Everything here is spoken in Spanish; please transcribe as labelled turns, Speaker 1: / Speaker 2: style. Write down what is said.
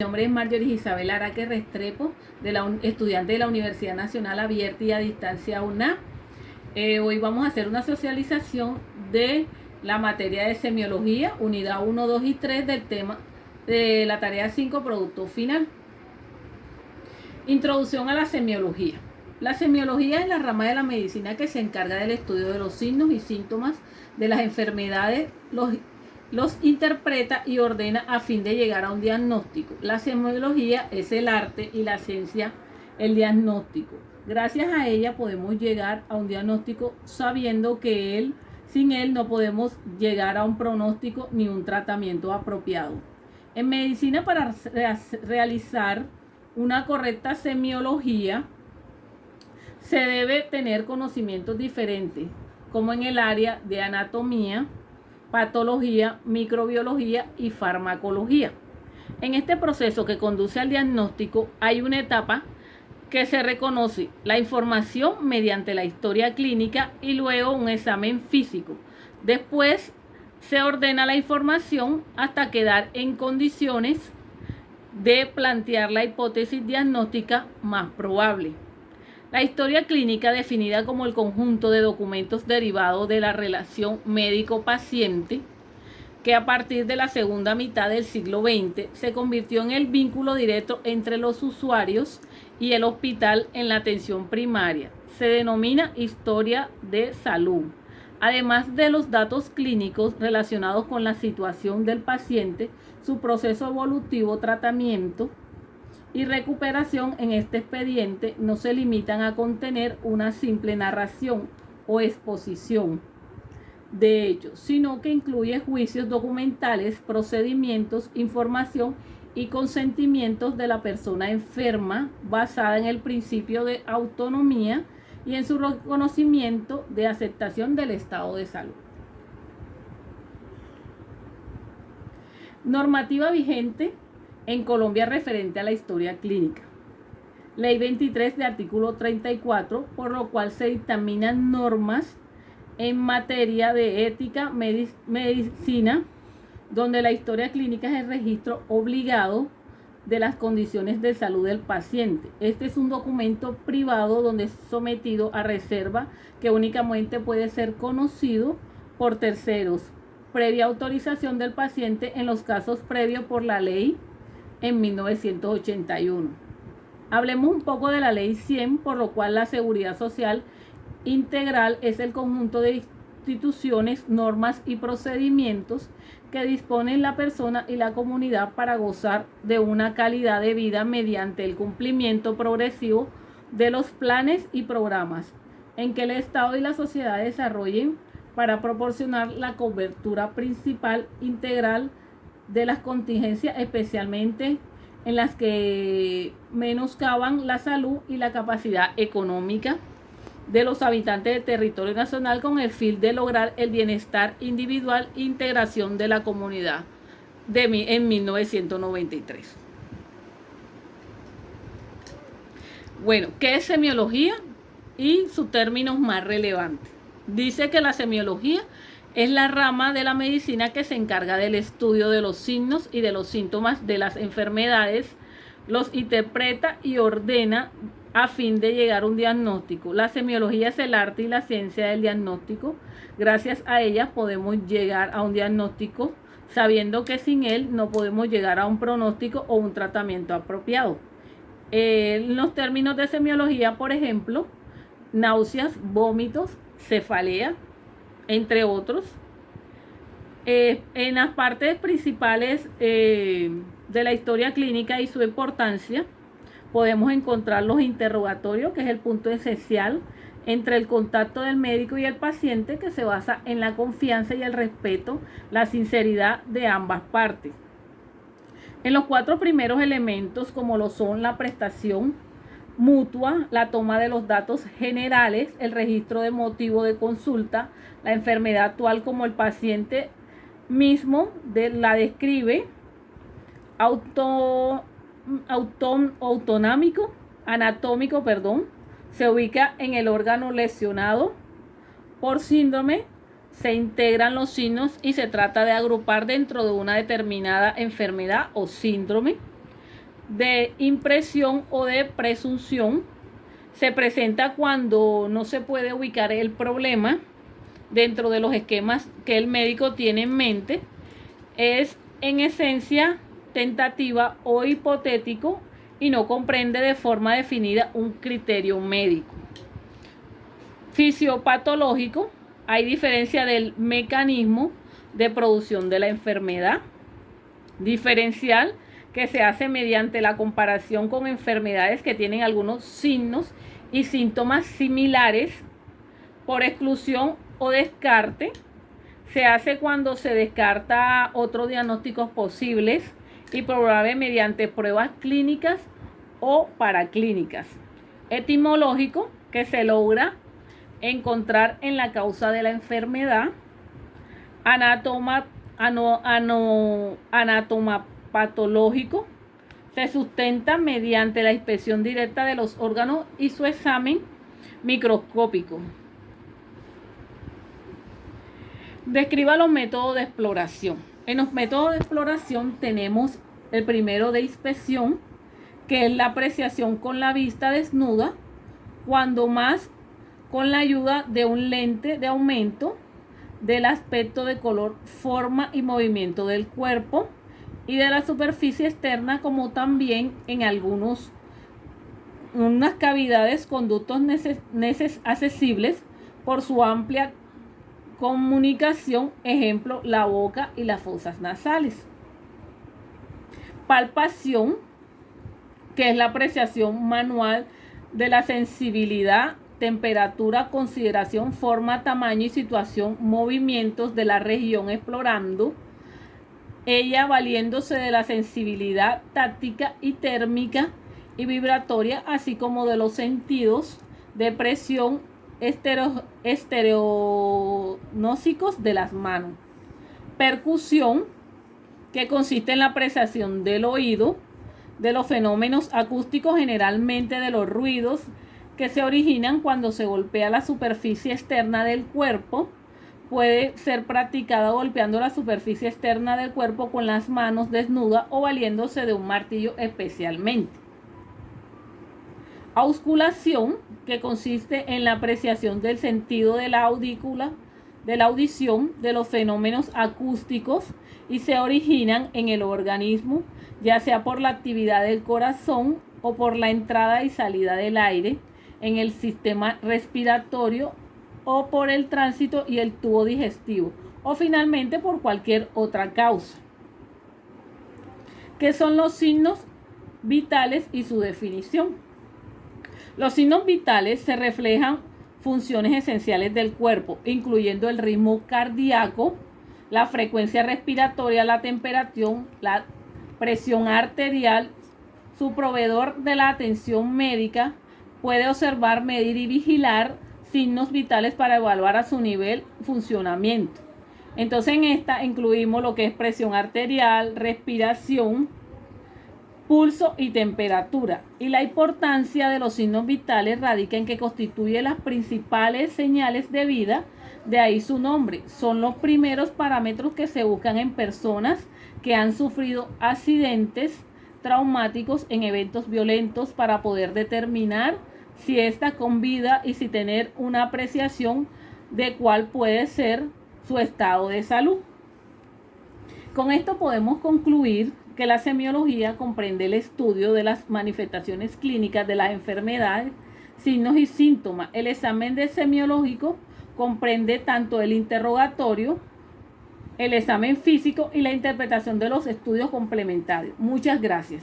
Speaker 1: Mi nombre es Marjorie Isabel Araque Restrepo, estudiante de la Universidad Nacional Abierta y a Distancia UNA. Hoy vamos a hacer una socialización de la materia de semiología, unidad 1, 2 y 3 del tema de la tarea 5, producto final. Introducción a la semiología. La semiología es la rama de la medicina que se encarga del estudio de los signos y síntomas de las enfermedades, los interpreta y ordena a fin de llegar a un diagnóstico. La semiología es el arte y la ciencia el diagnóstico. Gracias a ella podemos llegar a un diagnóstico sabiendo que sin él no podemos llegar a un pronóstico ni un tratamiento apropiado. En medicina, para realizar una correcta semiología se debe tener conocimientos diferentes, como en el área de anatomía, patología, microbiología y farmacología. En este proceso que conduce al diagnóstico hay una etapa que se reconoce la información mediante la historia clínica y luego un examen físico. Después se ordena la información hasta quedar en condiciones de plantear la hipótesis diagnóstica más probable. La historia clínica, definida como el conjunto de documentos derivados de la relación médico-paciente, que a partir de la segunda mitad del siglo XX se convirtió en el vínculo directo entre los usuarios y el hospital en la atención primaria. Se denomina historia de salud. Además de los datos clínicos relacionados con la situación del paciente, su proceso evolutivo, tratamiento y recuperación en este expediente no se limitan a contener una simple narración o exposición de hechos, sino que incluye juicios documentales, procedimientos, información y consentimientos de la persona enferma basada en el principio de autonomía y en su reconocimiento de aceptación del estado de salud. Normativa vigente en Colombia referente a la historia clínica. Ley 23 de artículo 34, por lo cual se dictaminan normas en materia de ética medicina, donde la historia clínica es el registro obligado de las condiciones de salud del paciente. Este es un documento privado donde es sometido a reserva que únicamente puede ser conocido por terceros, previa autorización del paciente en los casos previos por la ley en 1981. Hablemos un poco de la ley 100, por lo cual la seguridad social integral es el conjunto de instituciones, normas y procedimientos que disponen la persona y la comunidad para gozar de una calidad de vida mediante el cumplimiento progresivo de los planes y programas en que el Estado y la sociedad desarrollen para proporcionar la cobertura principal integral de las contingencias, especialmente en las que menoscaban la salud y la capacidad económica de los habitantes del territorio nacional con el fin de lograr el bienestar individual e integración de la comunidad en 1993. Bueno, ¿qué es semiología? Y sus términos más relevantes. Dice que la semiología es la rama de la medicina que se encarga del estudio de los signos y de los síntomas de las enfermedades, los interpreta y ordena a fin de llegar a un diagnóstico. La semiología es el arte y la ciencia del diagnóstico. Gracias a ella podemos llegar a un diagnóstico, sabiendo que sin él no podemos llegar a un pronóstico o un tratamiento apropiado. En los términos de semiología, por ejemplo, náuseas, vómitos, cefalea, entre otros. En las partes principales de la historia clínica y su importancia, podemos encontrar los interrogatorios, que es el punto esencial entre el contacto del médico y el paciente, que se basa en la confianza y el respeto, la sinceridad de ambas partes. En los 4 primeros elementos, como lo son la prestación mutua, la toma de los datos generales, el registro de motivo de consulta, la enfermedad actual como el paciente mismo la describe, anatómico, se ubica en el órgano lesionado por síndrome, se integran los signos y se trata de agrupar dentro de una determinada enfermedad o síndrome. de impresión o de presunción se presenta cuando no se puede ubicar el problema dentro de los esquemas que el médico tiene en mente. Es en esencia tentativa o hipotético y no comprende de forma definida un criterio médico. Fisiopatológico, hay diferencia del mecanismo de producción de la enfermedad. Diferencial, que se hace mediante la comparación con enfermedades que tienen algunos signos y síntomas similares. Por exclusión o descarte, se hace cuando se descarta otros diagnósticos posibles y probable mediante pruebas clínicas o paraclínicas. Etimológico, que se logra encontrar en la causa de la enfermedad. Anatomopatológico, se sustenta mediante la inspección directa de los órganos y su examen microscópico. Describa los métodos de exploración. En los métodos de exploración tenemos el primero de inspección, que es la apreciación con la vista desnuda, cuando más con la ayuda de un lente de aumento del aspecto de color, forma y movimiento del cuerpo y de la superficie externa, como también en unas cavidades, conductos accesibles por su amplia comunicación, ejemplo, la boca y las fosas nasales. Palpación, que es la apreciación manual de la sensibilidad, temperatura, consideración, forma, tamaño y situación, movimientos de la región explorando, ella valiéndose de la sensibilidad táctica y térmica y vibratoria, así como de los sentidos de presión estereognósticos de las manos. Percusión, que consiste en la apreciación del oído, de los fenómenos acústicos, generalmente de los ruidos que se originan cuando se golpea la superficie externa del cuerpo. Puede ser practicada golpeando la superficie externa del cuerpo con las manos desnudas o valiéndose de un martillo especialmente. Auscultación, que consiste en la apreciación del sentido de la audición, de los fenómenos acústicos y se originan en el organismo, ya sea por la actividad del corazón o por la entrada y salida del aire en el sistema respiratorio o por el tránsito y el tubo digestivo o finalmente por cualquier otra causa. ¿Qué son los signos vitales y su definición? Los signos vitales se reflejan funciones esenciales del cuerpo, incluyendo el ritmo cardíaco, la frecuencia respiratoria, la temperatura, la presión arterial. Su proveedor de la atención médica puede observar, medir y vigilar signos vitales para evaluar a su nivel funcionamiento. Entonces en esta incluimos lo que es presión arterial, respiración, pulso y temperatura. Y la importancia de los signos vitales radica en que constituye las principales señales de vida, de ahí su nombre. Son los primeros parámetros que se buscan en personas que han sufrido accidentes traumáticos en eventos violentos para poder determinar si está con vida y si tener una apreciación de cuál puede ser su estado de salud. Con esto podemos concluir que la semiología comprende el estudio de las manifestaciones clínicas de las enfermedades, signos y síntomas. El examen de semiológico comprende tanto el interrogatorio, el examen físico y la interpretación de los estudios complementarios. Muchas gracias.